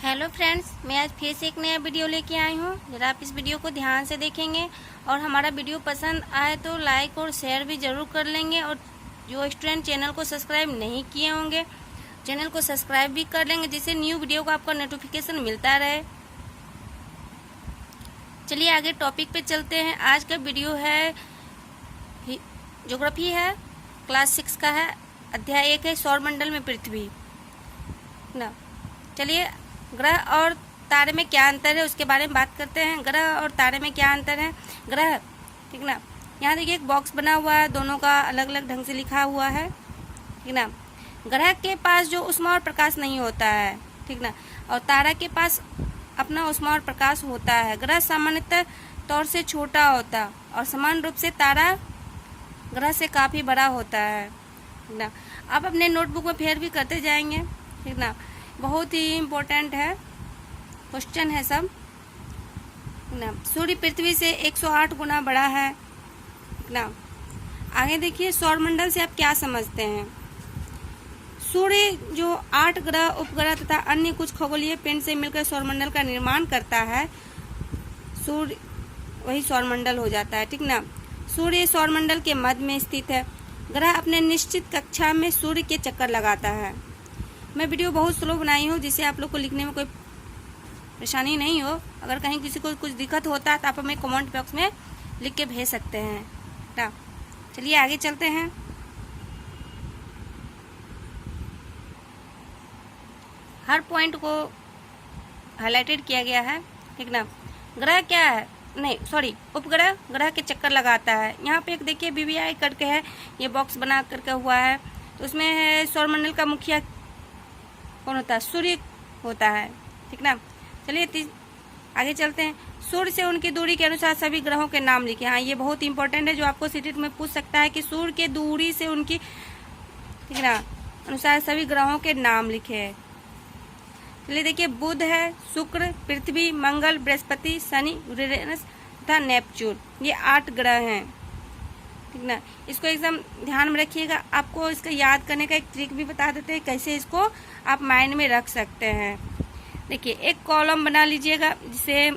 Hello friends, मैं आज फिर से एक नया वीडियो लेके आई हूँ। जरा आप इस वीडियो को ध्यान से देखेंगे और हमारा वीडियो पसंद आए तो लाइक और शेयर भी ज़रूर कर लेंगे। और जो स्टूडेंट चैनल को सब्सक्राइब नहीं किए होंगे चैनल को सब्सक्राइब भी कर लेंगे, जिससे न्यू वीडियो का आपका नोटिफिकेशन मिलता रहे। चलिए आगे टॉपिक पे चलते हैं। आज का वीडियो है ज्योग्राफी है, क्लास 6 का है, अध्याय 1 है सौरमंडल में पृथ्वी ना। चलिए ग्रह और तारे में क्या अंतर है उसके बारे में बात करते हैं। ग्रह और तारे में क्या अंतर है। ग्रह, ठीक ना, यहाँ देखिए एक बॉक्स बना हुआ है, दोनों का अलग अलग ढंग से लिखा हुआ है, ठीक ना। ग्रह के पास जो ऊष्मा और प्रकाश नहीं होता है, ठीक ना, और तारा के पास अपना ऊष्मा और प्रकाश होता है। ग्रह सामान्यतः तौर से छोटा होता है और समान रूप से तारा ग्रह से काफ़ी बड़ा होता है, ठीक ना। आप अपने नोटबुक में फेर भी करते जाएंगे, ठीक ना। बहुत ही इम्पोर्टेंट है, क्वेश्चन है सब ना। सूर्य पृथ्वी से 108 गुना बड़ा है, ठीक ना। आगे देखिए सौरमंडल से आप क्या समझते हैं। सूर्य जो 8 ग्रह, उपग्रह तथा अन्य कुछ खगोलीय पिंड से मिलकर सौरमंडल का निर्माण करता है, सूर्य वही सौरमंडल हो जाता है, ठीक ना। सूर्य सौरमंडल के मध्य में स्थित है। ग्रह अपने निश्चित कक्षा में सूर्य के चक्कर लगाता है। मैं वीडियो बहुत स्लो बनाई हूँ जिससे आप लोग को लिखने में कोई परेशानी नहीं हो। अगर कहीं किसी को कुछ दिक्कत होता है तो आप हमें कमेंट बॉक्स में लिख के भेज सकते हैं ना। चलिए आगे चलते हैं। हर पॉइंट को हाईलाइटेड किया गया है, ठीक ना। ग्रह क्या है, नहीं सॉरी, उपग्रह ग्रह के चक्कर लगाता है। यहाँ पे एक देखिए BBI करके है, ये बॉक्स बना करके हुआ है, तो उसमें है सौरमंडल का मुखिया कौन होता है, सूर्य होता है, ठीक ना। चलिए आगे चलते हैं। सूर्य से उनकी दूरी के अनुसार सभी ग्रहों के नाम लिखे। हाँ, ये बहुत इंपॉर्टेंट है, जो आपको सीटेट में पूछ सकता है कि सूर्य के दूरी से उनकी, ठीक ना, अनुसार सभी ग्रहों के नाम लिखे। चलिए देखिए बुध है, शुक्र, पृथ्वी, मंगल, बृहस्पति, शनि, यूरेनस तथा नेपच्यून, ये 8 ग्रह हैं, ठीक ना। इसको एकदम ध्यान में रखिएगा। आपको इसका याद करने का एक ट्रिक भी बता देते हैं कैसे इसको आप माइंड में रख सकते हैं। देखिए एक कॉलम बना लीजिएगा, जिसे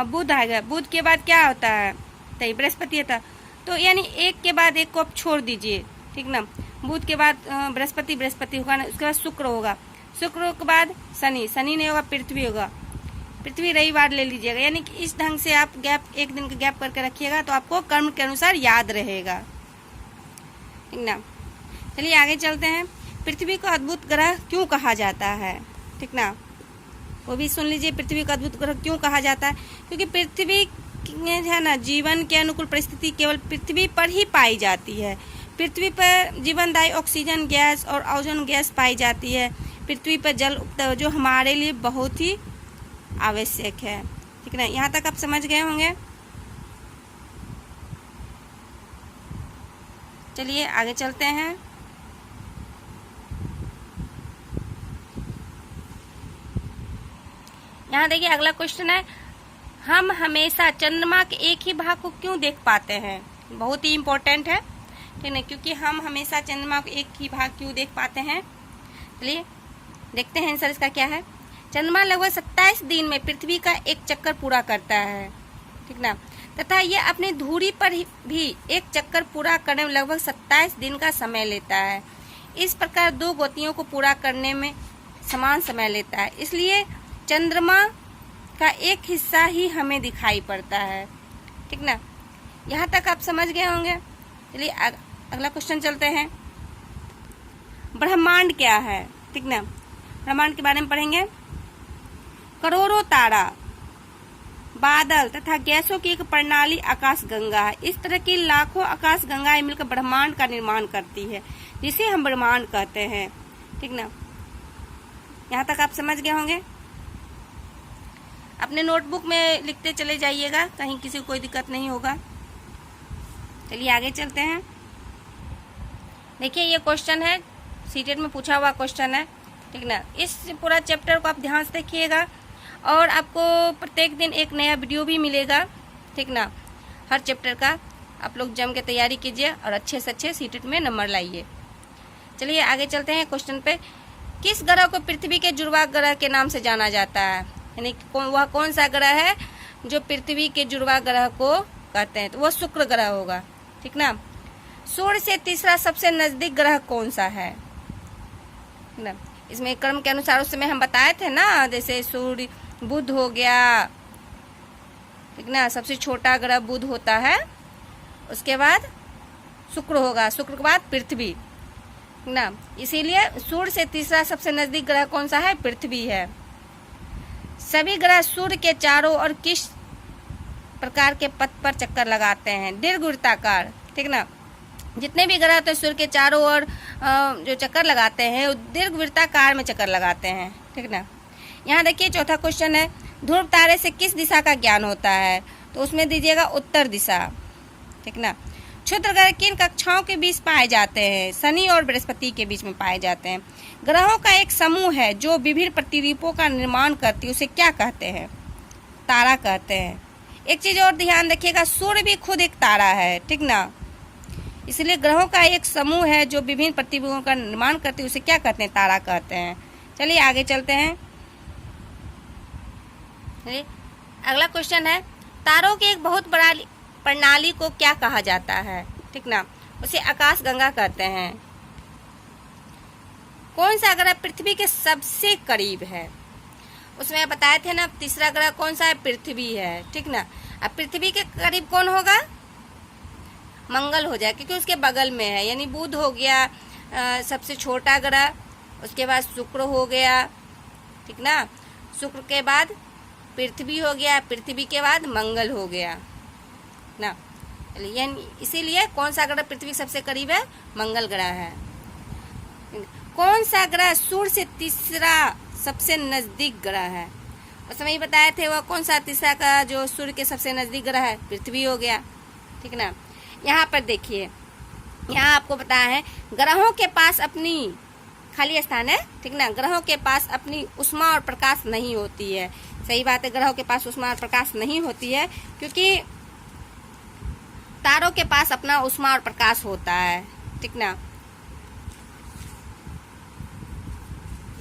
बुध आएगा, बुध के बाद क्या होता है, तो बृहस्पति होता, तो यानी एक के बाद एक को आप छोड़ दीजिए, ठीक ना। बुध के बाद बृहस्पति, बृहस्पति होगा ना, उसके बाद शुक्र होगा, शुक्र के बाद शनि, शनि नहीं होगा, पृथ्वी होगा, पृथ्वी रविवार ले लीजिएगा। यानी कि इस ढंग से आप गैप, एक दिन का गैप करके रखिएगा तो आपको कर्म के अनुसार याद रहेगा, ठीक ना। चलिए आगे चलते हैं। पृथ्वी को अद्भुत ग्रह क्यों कहा जाता है, ठीक ना, वो भी सुन लीजिए। पृथ्वी को अद्भुत ग्रह क्यों कहा जाता है, क्योंकि पृथ्वी है ना, जीवन के अनुकूल परिस्थिति केवल पृथ्वी पर ही पाई जाती है। पृथ्वी पर जीवनदायी ऑक्सीजन गैस और ओजोन गैस पाई जाती है। पृथ्वी पर जल जो हमारे लिए बहुत ही आवश्यक है, ठीक ना। यहाँ तक आप समझ गए होंगे। चलिए आगे चलते हैं। यहाँ देखिए अगला क्वेश्चन है, हम हमेशा चंद्रमा के एक ही भाग को क्यों देख पाते हैं। बहुत ही इम्पोर्टेंट है, ठीक है, क्योंकि हम हमेशा चंद्रमा को एक ही भाग क्यों देख पाते हैं। चलिए देखते हैं आंसर इसका क्या है। चंद्रमा लगभग 27 दिन में पृथ्वी का एक चक्कर पूरा करता है, ठीक ना, तथा यह अपनी धुरी पर भी एक चक्कर पूरा करने में लगभग 27 दिन का समय लेता है। इस प्रकार 2 गतियों को पूरा करने में समान समय लेता है, इसलिए चंद्रमा का एक हिस्सा ही हमें दिखाई पड़ता है, ठीक ना। यहाँ तक आप समझ गए होंगे। चलिए अगला क्वेश्चन चलते हैं। ब्रह्मांड क्या है, ठीक ना, ब्रह्मांड के बारे में पढ़ेंगे। करोड़ों तारा, बादल तथा गैसों की एक प्रणाली आकाशगंगा है। इस तरह की लाखों आकाश गंगाएं मिलकर ब्रह्मांड का निर्माण करती है, जिसे हम ब्रह्मांड कहते हैं, ठीक ना। यहाँ तक आप समझ गए होंगे। अपने नोटबुक में लिखते चले जाइएगा, कहीं किसी को कोई दिक्कत नहीं होगा। चलिए आगे चलते हैं। देखिए ये क्वेश्चन है, सीटेट में पूछा हुआ क्वेश्चन है, ठीक ना। इस पूरा चैप्टर को आप ध्यान से देखिएगा और आपको प्रत्येक दिन एक नया वीडियो भी मिलेगा, ठीक ना, हर चैप्टर का। आप लोग जम के तैयारी कीजिए और अच्छे से अच्छे सीटेट में नंबर लाइए। चलिए आगे चलते हैं क्वेश्चन पे। किस ग्रह को पृथ्वी के जुड़वा ग्रह के नाम से जाना जाता है, यानी वह कौन सा ग्रह है जो पृथ्वी के जुड़वा ग्रह को कहते हैं, तो वह शुक्र ग्रह होगा, ठीक ना। सूर्य से तीसरा सबसे नजदीक ग्रह कौन सा है ना। इसमें क्रम के अनुसार उस समय हम बताए थे ना, जैसे सूर्य, बुध हो गया, ठीक ना, सबसे छोटा ग्रह बुध होता है, उसके बाद शुक्र होगा, शुक्र के बाद पृथ्वी ना। इसीलिए सूर्य से तीसरा सबसे नजदीक ग्रह कौन सा है, पृथ्वी है। सभी ग्रह सूर्य के चारों ओर किस प्रकार के पथ पर चक्कर लगाते हैं, दीर्घवृत्ताकार, ठीक ना। जितने भी ग्रह होते हैं सूर्य के चारों ओर जो चक्कर लगाते हैं वो दीर्घवृत्ताकार में चक्कर लगाते हैं, ठीक ना। यहाँ देखिए चौथा क्वेश्चन है, ध्रुव तारे से किस दिशा का ज्ञान होता है, तो उसमें दीजिएगा उत्तर दिशा, ठीक ना। क्षुद्र ग्रह किन कक्षाओं के बीच पाए जाते हैं, शनि और बृहस्पति के बीच में पाए जाते हैं। ग्रहों का एक समूह है जो विभिन्न प्रतिरूपों का निर्माण करती है, उसे क्या कहते हैं, तारा कहते हैं। एक चीज और ध्यान रखिएगा, सूर्य भी खुद एक तारा है, ठीक ना। इसलिए ग्रहों का एक समूह है जो विभिन्न प्रतिरूपों का निर्माण करती है, उसे क्या कहते हैं, तारा कहते हैं। चलिए आगे चलते हैं। अगला क्वेश्चन है, तारों की एक बहुत बड़ा प्रणाली को क्या कहा जाता है, ठीक ना, उसे आकाश गंगा कहते हैं। कौन सा ग्रह पृथ्वी के सबसे करीब है, उसमें बताए थे ना, तीसरा ग्रह कौन सा है, पृथ्वी है, ठीक ना। अब पृथ्वी के करीब कौन होगा, मंगल हो जाए, क्योंकि उसके बगल में है, यानी बुध हो गया सबसे छोटा ग्रह, उसके बाद शुक्र हो गया, ठीक ना, शुक्र के बाद पृथ्वी हो गया, पृथ्वी के बाद मंगल हो गया ना। यानी इसीलिए कौन सा ग्रह पृथ्वी सबसे करीब है, मंगल ग्रह है। कौन सा ग्रह सूर्य से तीसरा सबसे नजदीक ग्रह है, उस समय बताए थे वह कौन सा तीसरा का जो सूर्य के सबसे नजदीक ग्रह है, पृथ्वी हो गया, ठीक ना। यहाँ पर देखिए, यहाँ आपको बताया है ग्रहों के पास अपनी खाली स्थान है, ठीक ना, ग्रहों के पास अपनी उष्मा और प्रकाश नहीं होती है। सही बात है, ग्रहों के पास उष्मा और प्रकाश नहीं होती है, क्योंकि तारों के पास अपना उष्मा और प्रकाश होता है, ठीक ना।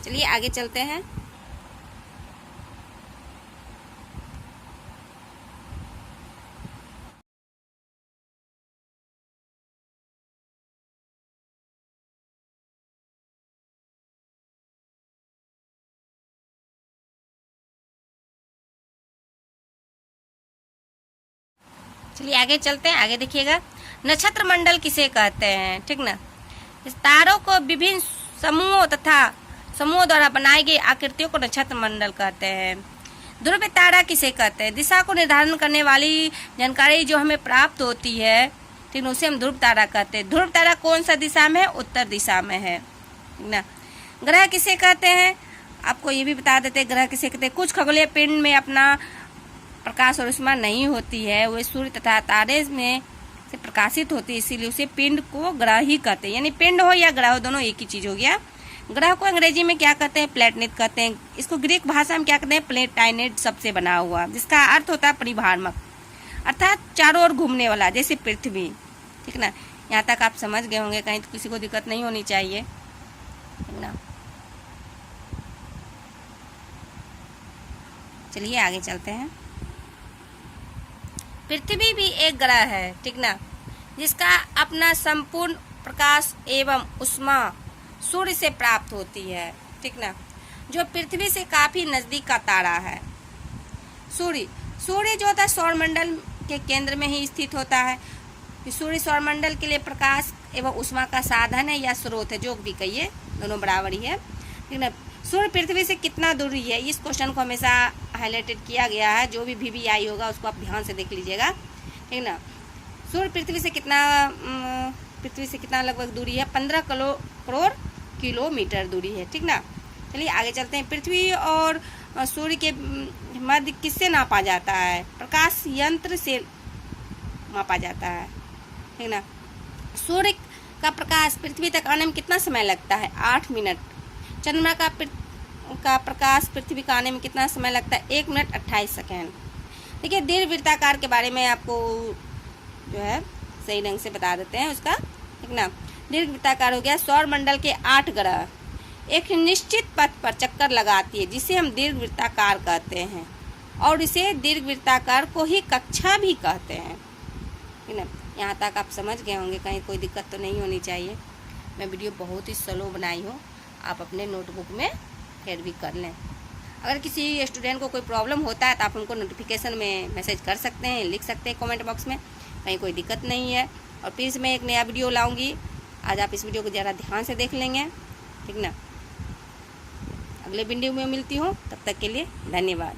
चलिए आगे चलते हैं। चलिए आगे चलते हैं। आगे देखिएगा, नक्षत्र मंडल किसे कहते हैं, ठीक ना। इस तारों को विभिन्न समूहों द्वारा बनाई गई आकृतियों को नक्षत्र मंडल कहते हैं। ध्रुव तारा किसे कहते हैं, दिशा को निर्धारण करने वाली जानकारी जो हमें प्राप्त होती है, ठीक ना, उसे हम ध्रुव तारा कहते हैं। ध्रुव तारा कौन सा दिशा में है, उत्तर दिशा में है, ठीक ना। ग्रह किसे कहते हैं, आपको ये भी बता देते हैं ग्रह किसे कहते हैं। कुछ खगोलीय पिंड में अपना प्रकाश और उष्मा नहीं होती है, वे सूर्य तथा तारे में से प्रकाशित होती है, इसीलिए उसे पिंड को ग्रह ही कहते हैं। यानी पिंड हो या ग्रह हो, दोनों एक ही चीज हो गया। ग्रह को अंग्रेजी में क्या कहते हैं, प्लेनेट कहते हैं। इसको ग्रीक भाषा में क्या कहते हैं, प्लेटाइनेट शब्द से बना हुआ, जिसका अर्थ होता है परिभ्रामक, अर्थात चारों ओर घूमने वाला, जैसे पृथ्वी, ठीक ना। यहाँ तक आप समझ गए होंगे, कहीं तो किसी को दिक्कत नहीं होनी चाहिए, ठीक ना। चलिए आगे चलते हैं। पृथ्वी भी एक ग्रह है, ठीक ना, जिसका अपना संपूर्ण प्रकाश एवं उष्मा सूर्य से प्राप्त होती है, ठीक ना, जो पृथ्वी से काफी नजदीक का तारा है। सूर्य जो होता है सौरमंडल के केंद्र में ही स्थित होता है। सूर्य सौरमंडल के लिए प्रकाश एवं उष्मा का साधन है या स्रोत है, जो भी कहिए, दोनों बराबर ही है, ठीक ना। सूर्य पृथ्वी से कितना दूरी है, इस क्वेश्चन को हमेशा हाईलाइटेड किया गया है, जो भी VVI होगा उसको आप ध्यान से देख लीजिएगा, ठीक ना। सूर्य पृथ्वी से कितना लगभग दूरी है, 15 करोड़ किलोमीटर दूरी है, ठीक ना। चलिए आगे चलते हैं। पृथ्वी और सूर्य के मध्य किससे नापा जाता है, प्रकाश यंत्र से मापा जाता है, ठीक ना। सूर्य का प्रकाश पृथ्वी तक आने में कितना समय लगता है, 8 मिनट। चंद्रमा का प्रकाश पृथ्वी का आने में कितना समय लगता है, 1 मिनट 28 सेकेंड। देखिए दीर्घवृत्ताकार के बारे में आपको जो है सही ढंग से बता देते हैं उसका, ठीक ना। दीर्घवृत्ताकार हो गया, सौर मंडल के 8 ग्रह एक निश्चित पथ पर चक्कर लगाती है, जिसे हम दीर्घवृत्ताकार कहते हैं, और इसे दीर्घवृत्ताकार को ही कक्षा भी कहते हैं। ठीक ना, यहाँ तक आप समझ गए होंगे, कहीं कोई दिक्कत तो नहीं होनी चाहिए। मैं वीडियो बहुत ही स्लो बनाई हूँ, आप अपने नोटबुक में फिर भी कर लें। अगर किसी स्टूडेंट को कोई प्रॉब्लम होता है तो आप उनको नोटिफिकेशन में मैसेज कर सकते हैं, लिख सकते हैं कमेंट बॉक्स में, कहीं कोई दिक्कत नहीं है। और फिर मैं एक नया वीडियो लाऊंगी, आज आप इस वीडियो को ज़रा ध्यान से देख लेंगे। ठीक ना, अगले वीडियो में मिलती हूँ, तब तक के लिए धन्यवाद।